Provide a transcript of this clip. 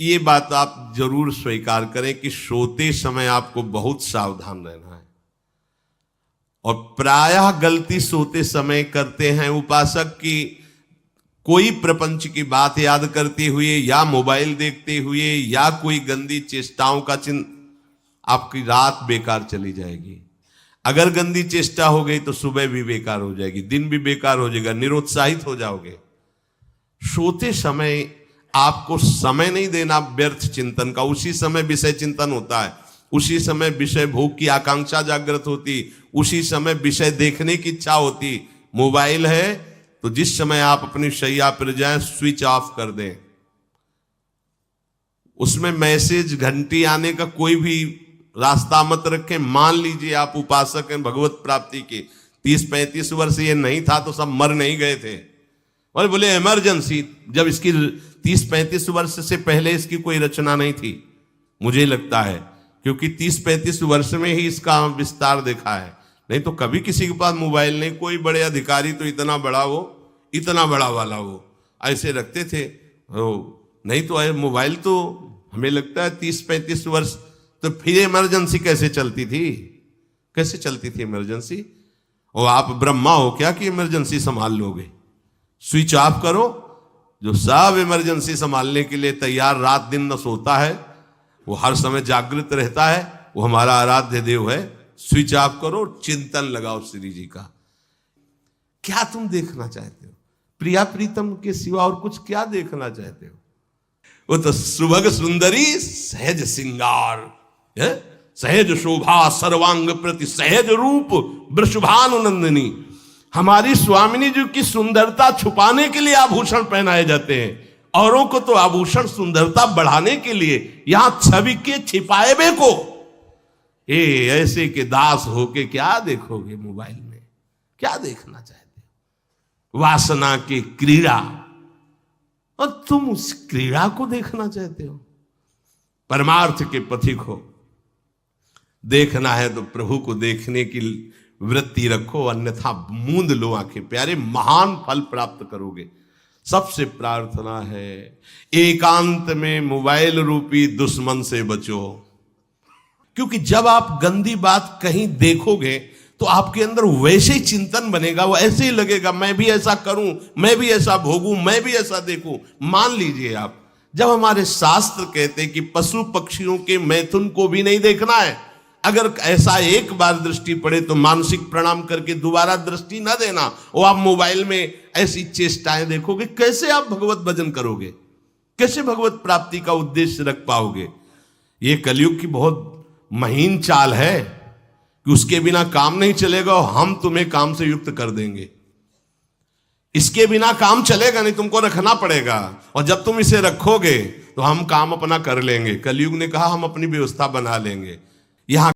ये बात आप जरूर स्वीकार करें कि सोते समय आपको बहुत सावधान रहना है। और प्रायः गलती सोते समय करते हैं उपासक की, कोई प्रपंच की बात याद करते हुए या मोबाइल देखते हुए या कोई गंदी चेष्टाओं का आपकी रात बेकार चली जाएगी। अगर गंदी चेष्टा हो गई तो सुबह भी बेकार हो जाएगी, दिन भी बेकार हो जाएगा, निरुत्साहित हो जाओगे। सोते समय आपको समय नहीं देना व्यर्थ चिंतन का। उसी समय विषय चिंतन होता है, उसी समय विषय भोग की आकांक्षा जागृत होती, उसी समय विषय देखने की इच्छा होती। मोबाइल है तो जिस समय आप अपनी शैया पर जाएं स्विच ऑफ कर दें। उसमें मैसेज घंटी आने का कोई भी रास्ता मत रखें। मान लीजिए आप उपासक हैं भगवत प्राप्ति के, 30-35 वर्ष ये नहीं था तो सब मर नहीं गए थे। और बोले इमरजेंसी, जब इसकी 30-35 वर्ष से पहले इसकी कोई रचना नहीं थी, मुझे लगता है, क्योंकि 30-35 वर्ष में ही इसका विस्तार देखा है। नहीं तो कभी किसी के पास मोबाइल नहीं। कोई बड़े अधिकारी तो इतना बड़ा वो, इतना बड़ा वाला वो ऐसे रखते थे। नहीं तो मोबाइल तो हमें लगता है 30-35 वर्ष। तो फिर इमरजेंसी कैसे चलती थी? कैसे चलती थी इमरजेंसी? और आप ब्रह्मा हो क्या कि इमरजेंसी संभाल लोगे? स्विच ऑफ करो। जो सब इमरजेंसी संभालने के लिए तैयार रात दिन न सोता है, वो हर समय जागृत रहता है, वो हमारा आराध्य देव है। स्विच ऑफ करो, चिंतन लगाओ श्री जी का। क्या तुम देखना चाहते हो? प्रिया प्रीतम के सिवा और कुछ क्या देखना चाहते हो? वो तो सुभग सुंदरी सहज सिंगार, सहज शोभा सर्वांग प्रति सहज रूप वृषभानुनंदिनी। हमारी स्वामिनी जी की सुंदरता छुपाने के लिए आभूषण पहनाए जाते हैं, औरों को तो आभूषण सुंदरता बढ़ाने के लिए। यहां छवि के छिपाए बे को ऐसे के दास होके क्या देखोगे मोबाइल में? क्या देखना चाहते हो? वासना की क्रीड़ा, और तुम उस क्रीड़ा को देखना चाहते हो? परमार्थ के पथिक हो। देखना है तो प्रभु को देखने की वृत्ति रखो, अन्यथा मूंद लो आंखें। प्यारे, महान फल प्राप्त करोगे। सबसे प्रार्थना है एकांत में मोबाइल रूपी दुश्मन से बचो। क्योंकि जब आप गंदी बात कहीं देखोगे तो आपके अंदर वैसे ही चिंतन बनेगा, वो ऐसे ही लगेगा मैं भी ऐसा करूं, मैं भी ऐसा भोगूं, मैं भी ऐसा देखूं। मान लीजिए आप, जब हमारे शास्त्र कहते हैं कि पशु पक्षियों के मैथुन को भी नहीं देखना है, अगर ऐसा एक बार दृष्टि पड़े तो मानसिक प्रणाम करके दोबारा दृष्टि ना देना। और आप मोबाइल में ऐसी चेष्टाएं देखोगे, कैसे आप भगवत भजन करोगे? कैसे भगवत प्राप्ति का उद्देश्य रख पाओगे? ये कलयुग की बहुत महीन चाल है कि उसके बिना काम नहीं चलेगा और हम तुम्हें काम से युक्त कर देंगे। इसके बिना काम चलेगा नहीं, तुमको रखना पड़ेगा। और जब तुम इसे रखोगे तो हम काम अपना कर लेंगे। कलयुग ने कहा हम अपनी व्यवस्था बना लेंगे। यहां